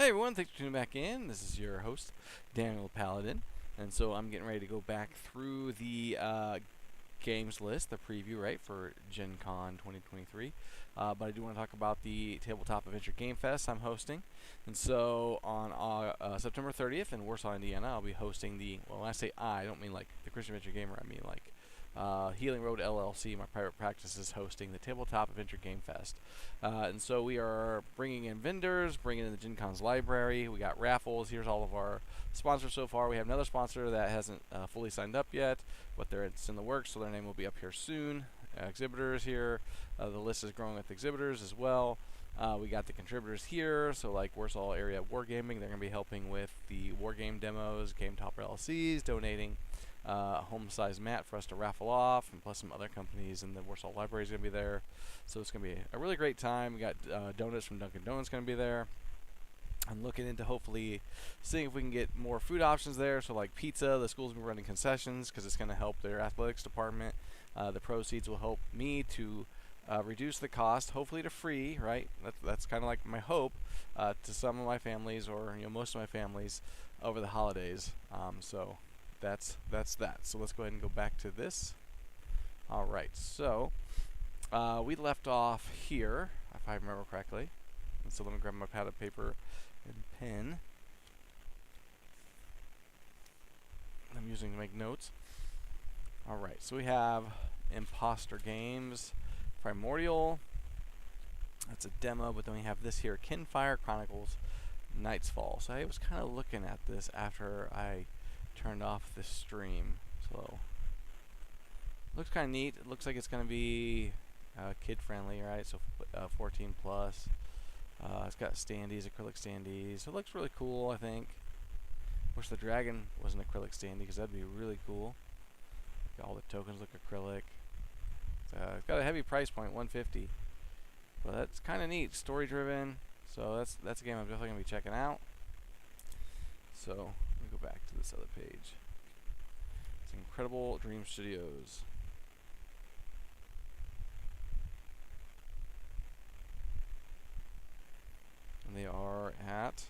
Hey everyone, thanks for tuning back in. This is your host, Daniel Paladin. And so I'm getting ready to go back through the games list, the preview, right, for Gen Con 2023. But I do want to talk about the Tabletop Adventure Game Fest I'm hosting. And so on September 30th in Warsaw, Indiana, I'll be hosting well, when I say I don't mean like the Christian Adventure Gamer, I mean like Healing Road LLC, my private practice, is hosting the Tabletop Adventure Game Fest. And so we are bringing in vendors, bringing in the Gen Con's library. We got raffles. Here's all of our sponsors so far. We have another sponsor that hasn't fully signed up yet, but it's in the works, so their name will be up here soon. Exhibitors here. The list is growing with exhibitors as well. We got the contributors here, so like Warsaw Area Wargaming, they're going to be helping with the wargame demos, Game Topper LLCs, donating a home-sized mat for us to raffle off, and plus some other companies, and the Warsaw Library is going to be there. So it's going to be a really great time. We got donuts from Dunkin' Donuts going to be there. I'm looking into hopefully seeing if we can get more food options there. So like pizza, the school's been running concessions because it's going to help their athletics department. The proceeds will help me to reduce the cost, hopefully to free, right? That's kind of like my hope to some of my families, or most of my families over the holidays. So that's that. So let's go ahead and go back to this. All right, so we left off here, if I remember correctly. And so let me grab my pad of paper and pen I'm using to make notes. All right, so we have Imposter Games Primordial. That's a demo, but then we have this here, Kinfire Chronicles Night's Fall. So I was kind of looking at this after I turned off the stream. So looks kind of neat. It looks like it's going to be kid friendly, right? So 14 plus. It's got standees, acrylic standees. So it looks really cool, I think. Wish the dragon was an acrylic standee because that'd be really cool. All the tokens look acrylic. It's got a heavy price point, $150. But that's kind of neat, story driven. So that's a game I'm definitely gonna be checking out. So let me go back to this other page. It's Incredible Dream Studios. And they are at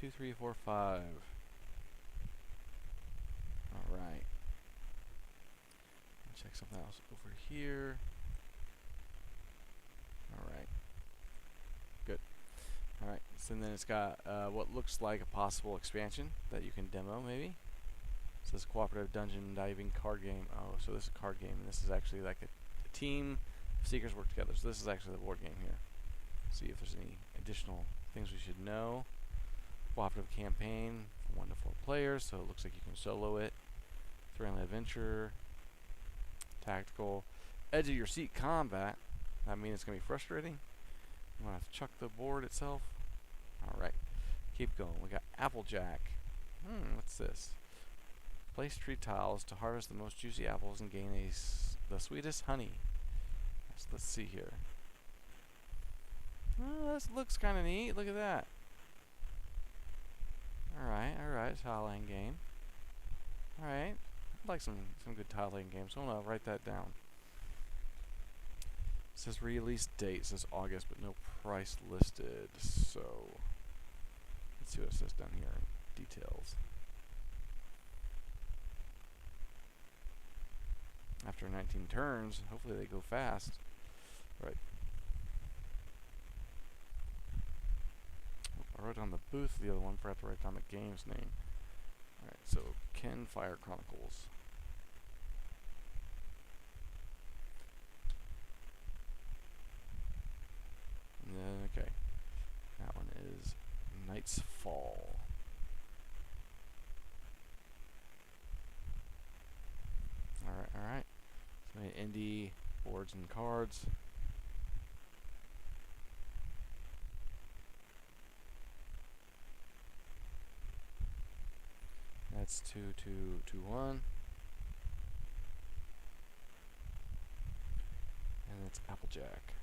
2, 3, 4, 5. All right. Check something else over here. All right. Good. All right. So then it's got what looks like a possible expansion that you can demo, maybe. It says cooperative dungeon diving card game. Oh, so this is a card game, and this is actually like a team of seekers work together. So this is actually the board game here. See if there's any additional things we should know. Cooperative campaign from 1 to 4 players, so it looks like you can solo it. Thrilling adventure. Tactical. Edge of your seat combat. I mean, it's going to be frustrating. I'm going to have to chuck the board itself. Alright. Keep going. We got Applejack. What's this? Place tree tiles to harvest the most juicy apples and gain the sweetest honey. So let's see here. Oh, this looks kind of neat. Look at that. Alright. Tile laying game. Alright. I'd like some good tile laying games, so I'm going to write that down. It says release date. It says August, but no price listed. So let's see what it says down here in details. After 19 turns, hopefully they go fast. Right. I wrote down the booth, the other one, forgot to write down the game's name. Alright, so Kinfire Chronicles. And then, okay, that one is Night's Fall. Alright. So indie boards and cards. That's 2221. And that's Applejack.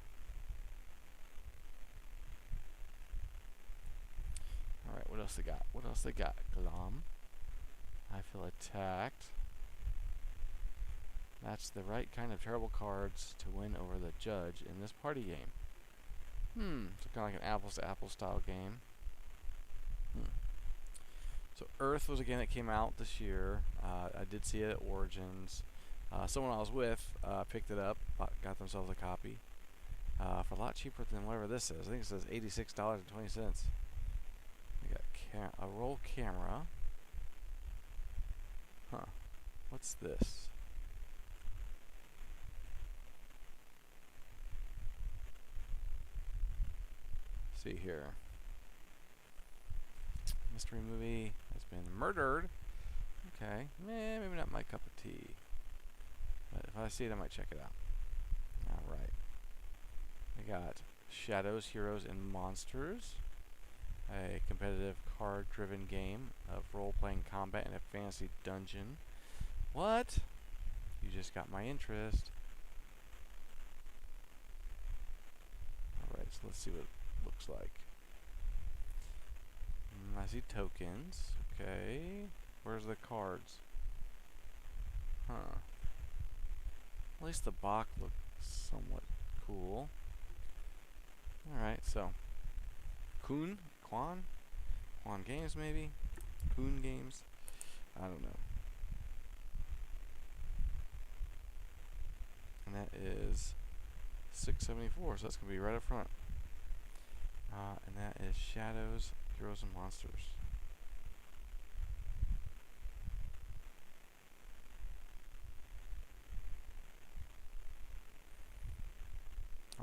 Alright, what else they got? Glom. I feel attacked. Match the right kind of terrible cards to win over the judge in this party game. So kind of like an apples to apples style game. So Earth was a game that came out this year. I did see it at Origins. Someone I was with picked it up, got themselves a copy for a lot cheaper than whatever this is. I think it says $86.20. We got a roll camera. Huh. What's this? See here. Mystery movie has been murdered. Okay. Maybe not my cup of tea. But if I see it, I might check it out. Alright. We got Shadows, Heroes, and Monsters. A competitive card-driven game of role-playing combat in a fantasy dungeon. What? You just got my interest. Alright, so let's see what it looks like. I see tokens. Okay. Where's the cards? Huh. At least the box looks somewhat cool. Alright, so Quan Games maybe? Coon Games? I don't know. And that is $6.74, so that's gonna be right up front. And that is Shadows, Heroes, and Monsters.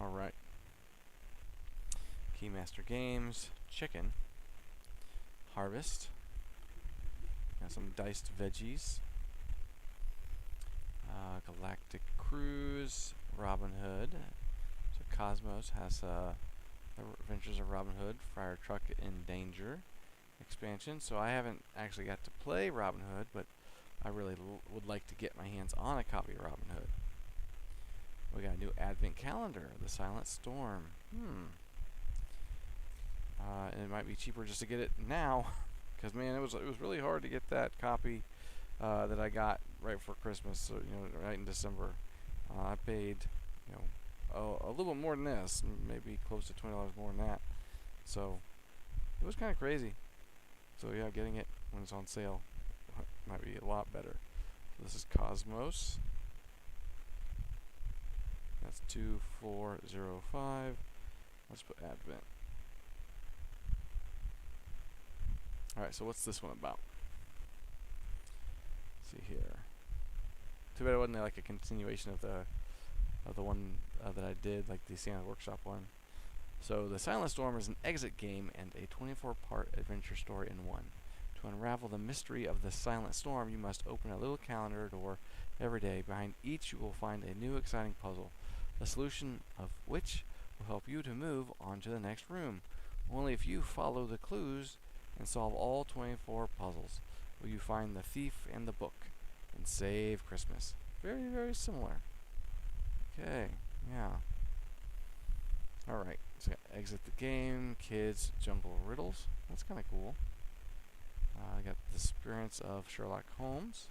Alright. Keymaster Games, Chicken, Harvest, got some diced veggies, Galactic Cruise, Robin Hood. So Cosmos has The Adventures of Robin Hood, Friar Tuck in Danger expansion. So I haven't actually got to play Robin Hood, but I really would like to get my hands on a copy of Robin Hood. We got a new advent calendar, The Silent Storm. And it might be cheaper just to get it now, because man, it was really hard to get that copy that I got right before Christmas. So right in December, I paid a little bit more than this, maybe close to $20 more than that. So it was kind of crazy. So yeah, getting it when it's on sale might be a lot better. So this is Cosmos. That's 2405. Let's put Advent. Alright, so what's this one about? Let's see here. Too bad it wasn't like a continuation of the one that I did, like the Santa Workshop one. So The Silent Storm is an exit game and a 24-part adventure story in one. To unravel the mystery of the Silent Storm, you must open a little calendar door every day. Behind each you will find a new exciting puzzle, the solution of which will help you to move on to the next room. Only if you follow the clues and solve all 24 puzzles will you find the thief and the book and save Christmas. Very, very similar. Okay, yeah. Alright, so exit the game, kids, jungle riddles. That's kind of cool. I got the experience of Sherlock Holmes.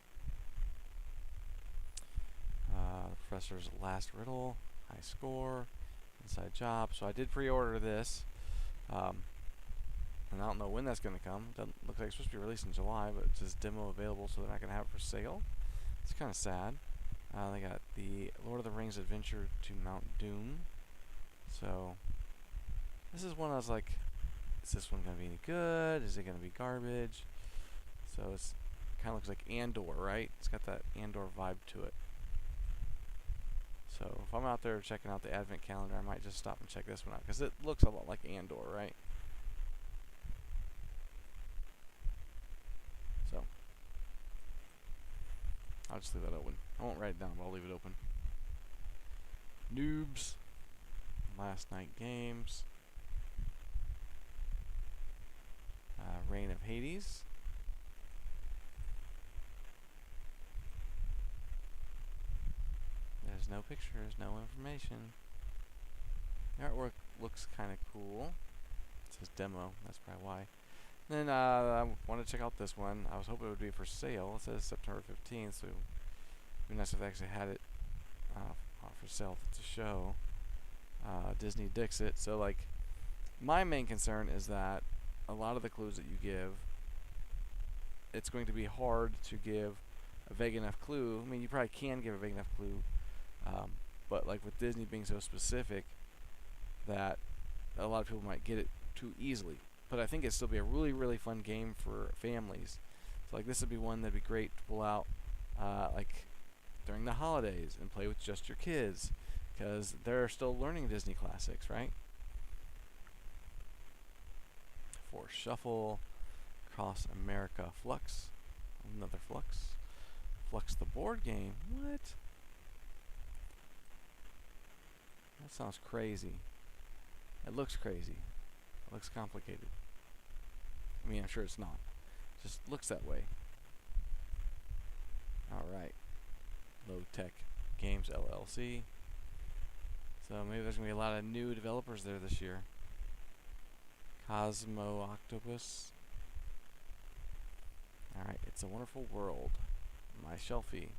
The professor's last riddle, high score, inside job. So I did pre-order this. And I don't know when that's going to come. Doesn't look like it's supposed to be released in July, but it's just demo available, so they're not going to have it for sale. It's kind of sad. They got the Lord of the Rings Adventure to Mount Doom. So this is one I was like, is this one going to be any good? Is it going to be garbage? So it's kind of looks like Andor, right? It's got that Andor vibe to it. So if I'm out there checking out the Advent calendar, I might just stop and check this one out, because it looks a lot like Andor, right? So I'll just leave that open. I won't write it down, but I'll leave it open. Noobs. Last Night Games. Reign of Hades. There's no pictures, no information. The artwork looks kind of cool. It says demo, that's probably why. Then I want to check out this one. I was hoping it would be for sale. It says September 15th, so it'd be nice if they actually had it for sale to show. Disney Dixit. So like, my main concern is that a lot of the clues that you give, it's going to be hard to give a vague enough clue. I mean, you probably can give a vague enough clue, but like with Disney being so specific, that a lot of people might get it too easily. But I think it'd still be a really, really fun game for families. So like, this would be one that'd be great to pull out, like during the holidays and play with just your kids, because they're still learning Disney classics, right? For Shuffle, Cross America Flux, another Flux, Flux the board game. What? That sounds crazy. It looks crazy. It looks complicated. I mean, I'm sure it's not. It just looks that way. Alright. Low Tech Games LLC. So maybe there's going to be a lot of new developers there this year. Cosmo Octopus. Alright, It's a Wonderful World. My Shelfie.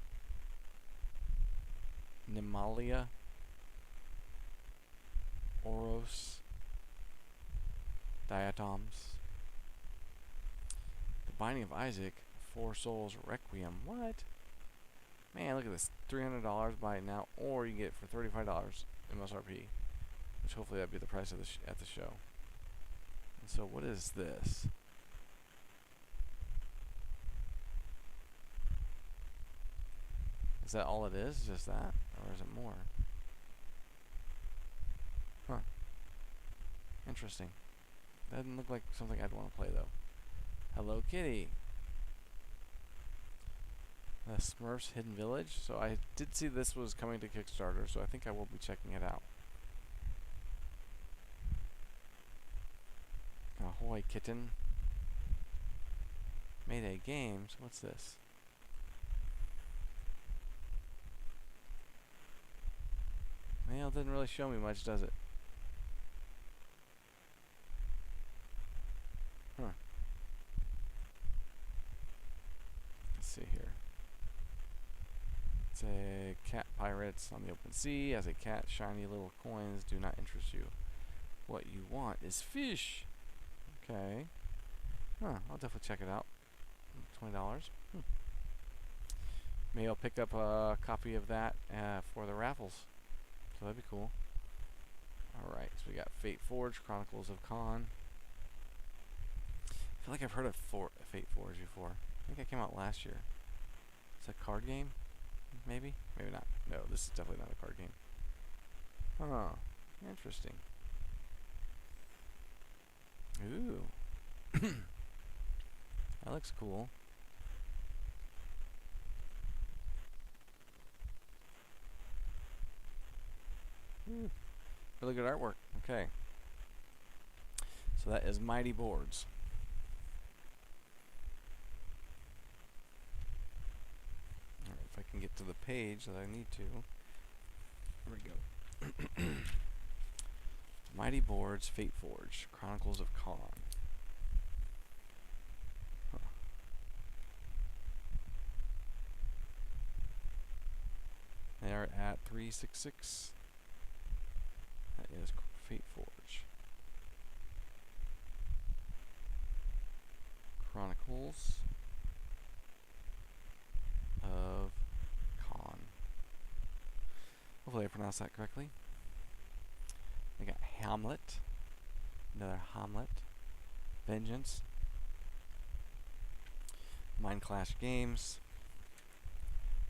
Nimalia. Oros. Diatoms. The Binding of Isaac. Four Souls Requiem. What? Man, look at this. $300 buy it now, or you can get it for $35 MSRP, which hopefully that'd be the price of the at the show. And so what is this? Is that all it is? Just that? Or is it more? Huh. Interesting. That doesn't look like something I'd want to play, though. Hello Kitty. The Smurfs Hidden Village. So I did see this was coming to Kickstarter, so I think I will be checking it out. Ahoy Kitten. Mayday Games. What's this? Well, it didn't really show me much, does it? Huh. Let's see here. It's a cat pirates on the open sea. As a cat, shiny little coins do not interest you. What you want is fish. Okay. Huh, I'll definitely check it out. $20. Maybe I'll pick up a copy of that for the raffles. So that'd be cool. Alright, so we got Fate Forge, Chronicles of Khan. I feel like I've heard of Fate Forge before. I think that came out last year. It's a card game? Maybe? Maybe not. No, this is definitely not a card game. Huh. Interesting. Ooh. That looks cool. Ooh. Really good artwork. Okay. So that is Mighty Boards. Alright, if I can get to the page that I need to. There we go. Mighty Boards, Fate Forge, Chronicles of Khan. Huh. They are at 366. That is Fate Forge. Chronicles of Khan. Hopefully I pronounced that correctly. We got Hamlet. Another Hamlet. Vengeance. Mind Clash Games.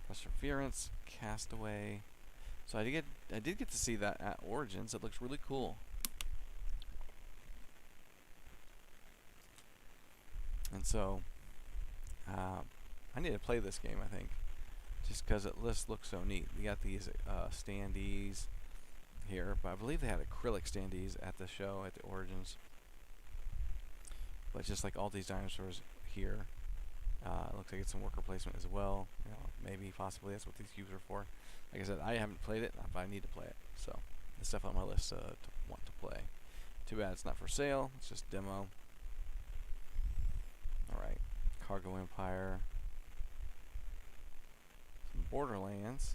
Perseverance. Castaway. So I did get to see that at Origins. It looks really cool. And so I need to play this game, I think, just because it looks so neat. We got these standees here, but I believe they had acrylic standees at the show at the Origins. But just like all these dinosaurs here, it looks like it's some worker placement as well. You know, maybe possibly that's what these cubes are for. Like I said, I haven't played it, but I need to play it. So it's definitely on my list to want to play. Too bad it's not for sale. It's just demo. All right, Cargo Empire. Some Borderlands.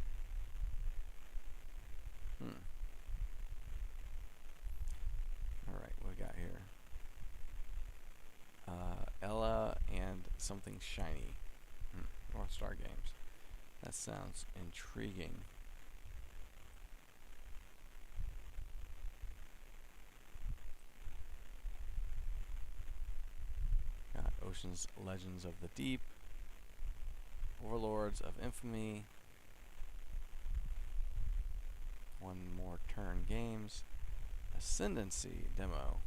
Ella and something shiny. North Star Games. That sounds intriguing. Got Ocean's Legends of the Deep, Overlords of Infamy, One More Turn Games, Ascendancy demo.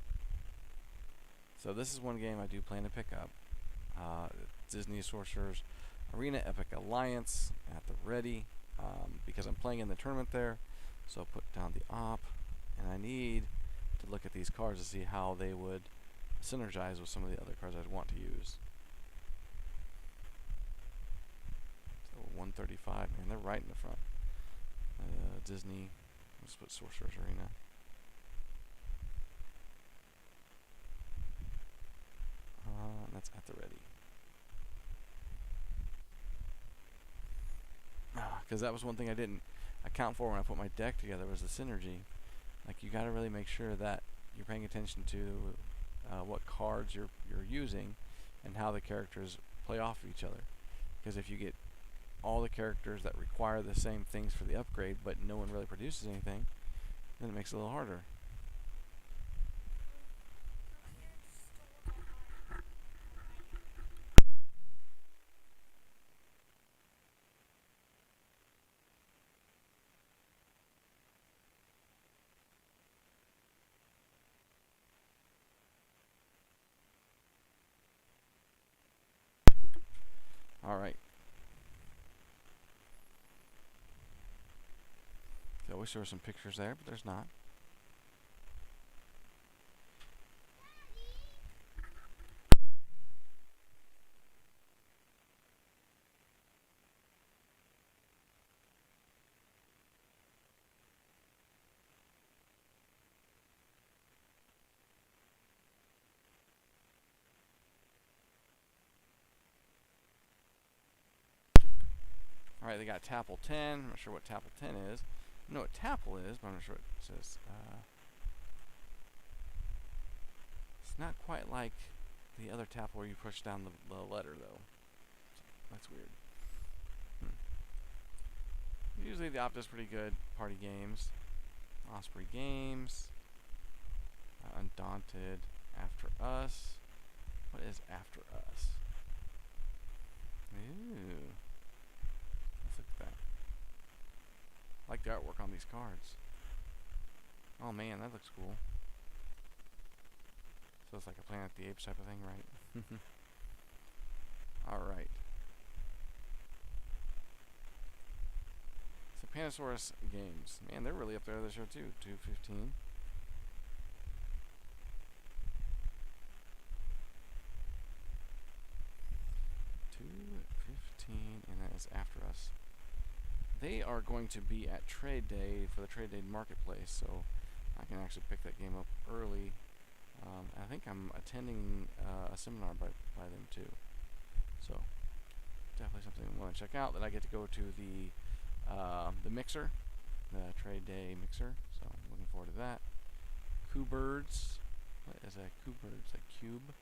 So this is one game I do plan to pick up. Disney Sorcerer's Arena Epic Alliance at the ready, because I'm playing in the tournament there. So I'll put down the op, and I need to look at these cards to see how they would synergize with some of the other cards I'd want to use. So 135, man, they're right in the front. Disney, let's put Sorcerer's Arena. That's at the ready. Because that was one thing I didn't account for when I put my deck together, was the synergy. Like, you got to really make sure that you're paying attention to what cards you're using and how the characters play off of each other. Because if you get all the characters that require the same things for the upgrade, but no one really produces anything, then it makes it a little harder. Alright. I wish there were some pictures there, but there's not. Alright, they got Tapple 10. I'm not sure what Tapple 10 is. I know what Tapple is, but I'm not sure what it says. It's not quite like the other Tapple where you push down the letter, though. That's weird. Usually the opt is pretty good. Party Games. Osprey Games. Undaunted. After Us. What is After Us? Ooh. Let's look at that. I like the artwork on these cards. Oh man, that looks cool. So it's like a Planet of the Apes type of thing, right? Alright. So Panasaurus Games. Man, they're really up there this year too. 215. And that is After Us. They are going to be at Trade Day for the Trade Day Marketplace, so I can actually pick that game up early. I think I'm attending a seminar by them too, so definitely something I want to check out. That I get to go to the mixer, the Trade Day mixer, so I'm looking forward to that. Birds. What is a Birds? A cube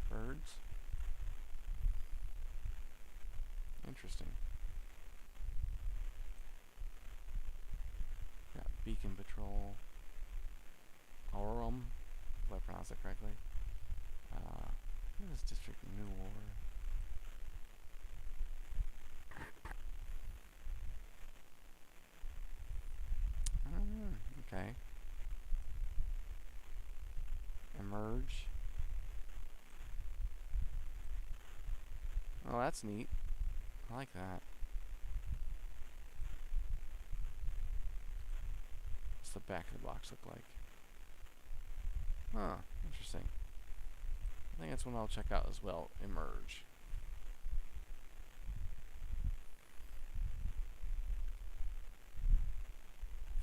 birds. Interesting. Got Beacon Patrol. Aurum, if I pronounce it correctly. What is District New War? Okay. Emerge. Oh, that's neat. I like that. What's the back of the box look like? Huh, interesting. I think that's one I'll check out as well. Emerge.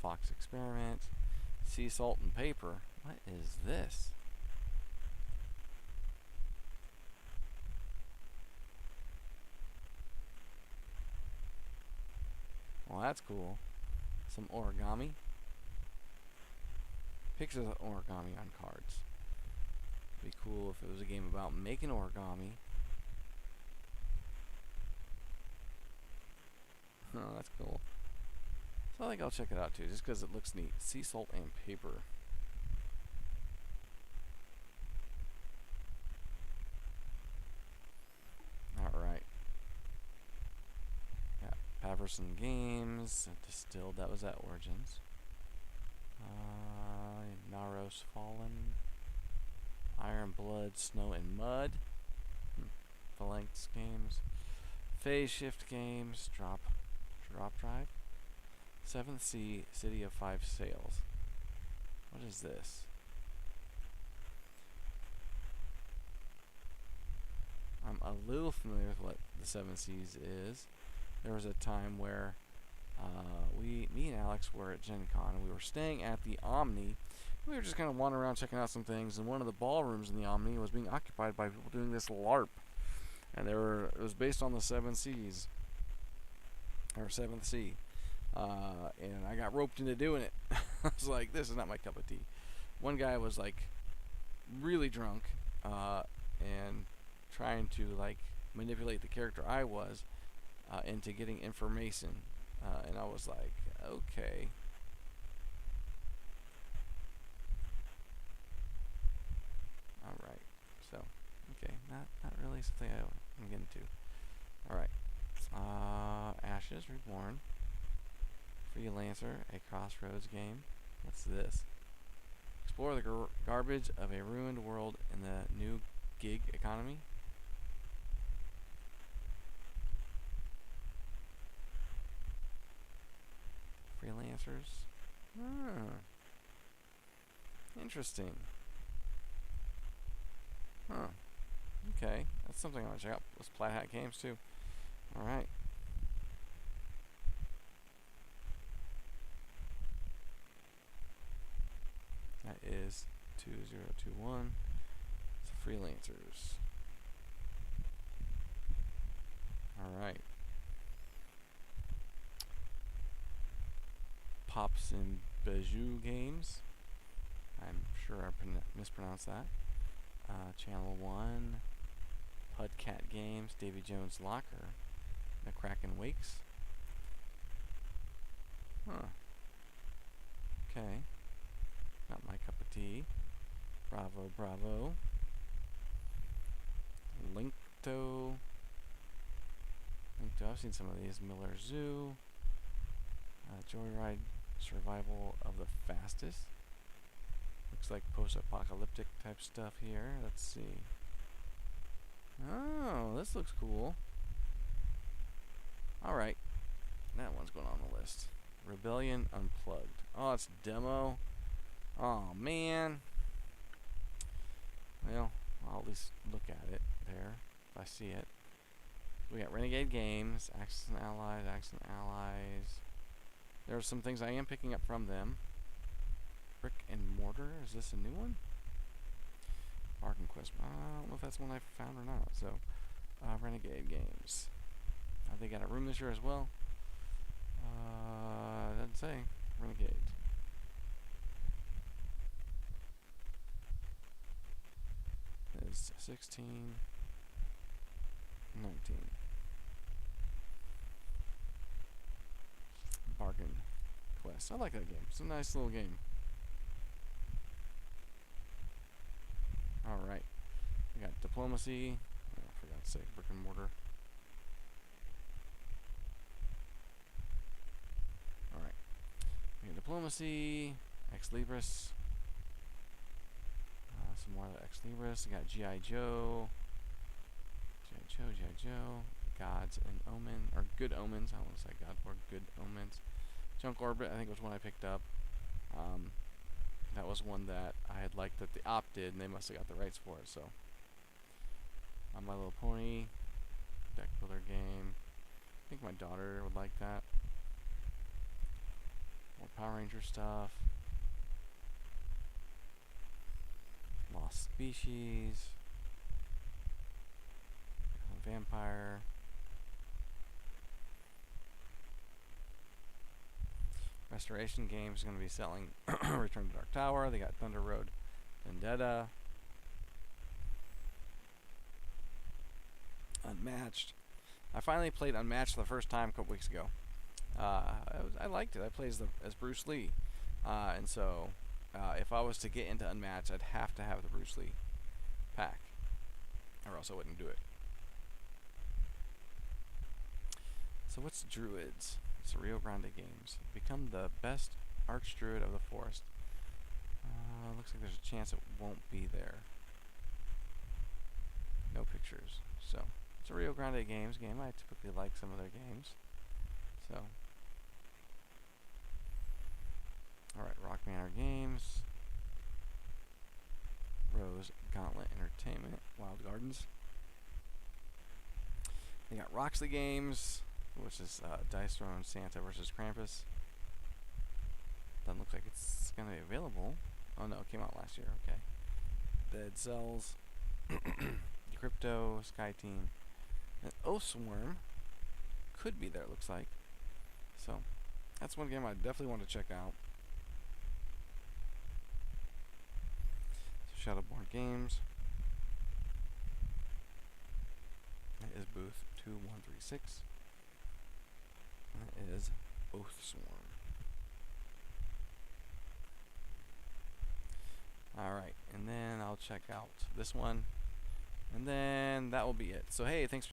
Fox Experiment. Sea Salt and Paper. What is this? Well, that's cool. Some origami. Pictures of origami on cards. Be cool if it was a game about making origami. Oh, that's cool. So I think I'll check it out too, just because it looks neat. Sea salt and paper. Alright. Got Paverson Games, Distilled, that was at Origins. Naros Fallen. Iron Blood, Snow and Mud. Phalanx Games. Phase Shift Games, Drop Drive. Seventh Sea, City of Five Sails. What is this? I'm a little familiar with what the Seven Seas is. There was a time where me and Alex were at Gen Con, and we were staying at the Omni. We were just kind of wandering around checking out some things, and one of the ballrooms in the Omni was being occupied by people doing this LARP. And it was based on the Seven Seas, or Seventh Sea. And I got roped into doing it. I was like, this is not my cup of tea. One guy was like really drunk and trying to like manipulate the character I was into getting information. And I was like, okay. Alright. So, okay. Not really something I'm getting to. Alright. Ashes Reborn. Freelancer, a Crossroads game. What's this? Explore the garbage of a ruined world in the new gig economy. Freelancers. Interesting. Huh. Okay. That's something I want to check out. Those Plaid Hat games too. Alright. That is 2021. It's Freelancers. Alright. Pops and Bijou Games. I'm sure I mispronounced that. Channel 1. Pudcat Games. Davy Jones Locker. McCracken Wakes. Huh. Okay. Not my cup of tea. Bravo, bravo. Linkto. I've seen some of these. Miller Zoo. Joyride Survival of the Fastest. Looks like post-apocalyptic type stuff here. Let's see. Oh, this looks cool. Alright. That one's going on the list. Rebellion Unplugged. Oh, it's demo. Oh, man. Well, I'll at least look at it there if I see it. We got Renegade Games, Axis and Allies. There are some things I am picking up from them. Brick and Mortar. Is this a new one? Bargain Quest. I don't know if that's one I found or not. So, Renegade Games. They got a room this year as well. Doesn't say. Renegade. Is 16, 19. Bargain Quest. I like that game. It's a nice little game. Alright. We got Diplomacy. Oh, I forgot to say Brick and Mortar. Alright. We got Diplomacy. Ex Libris. Some more of the Ex Libris. We got G.I. Joe. G.I. Joe. Gods and Omen. Or Good Omens. I want to say God or Good Omens. Junk Orbit, I think was one I picked up. That was one that I had liked that the op did, and they must have got the rights for it, so. My Little Pony. Deck builder game. I think my daughter would like that. More Power Ranger stuff. Lost Species. Vampire. Restoration Games is going to be selling Return to Dark Tower. They got Thunder Road Vendetta. Unmatched. I finally played Unmatched the first time a couple weeks ago. I liked it. I played as Bruce Lee, and so if I was to get into Unmatched, I'd have to have the Bruce Lee pack, or else I wouldn't do it. So what's Druids? It's Rio Grande Games. Become the best Archdruid of the forest. Looks like there's a chance it won't be there. No pictures. So it's a Rio Grande Games game. I typically like some of their games. So alright, Rock Manor Games. Rose Gauntlet Entertainment. Wild Gardens. They got Roxley Games, which is Dice Throne Santa versus Krampus. Doesn't look like it's going to be available. Oh no, it came out last year. Okay. Dead Cells. Crypto, Sky Team. And Oathsworn could be there, it looks like. So, that's one game I definitely want to check out. So Shadowborn Games. That is booth 2136. That is Oathsworn. Alright, and then I'll check out this one. And then that will be it. So hey, thanks for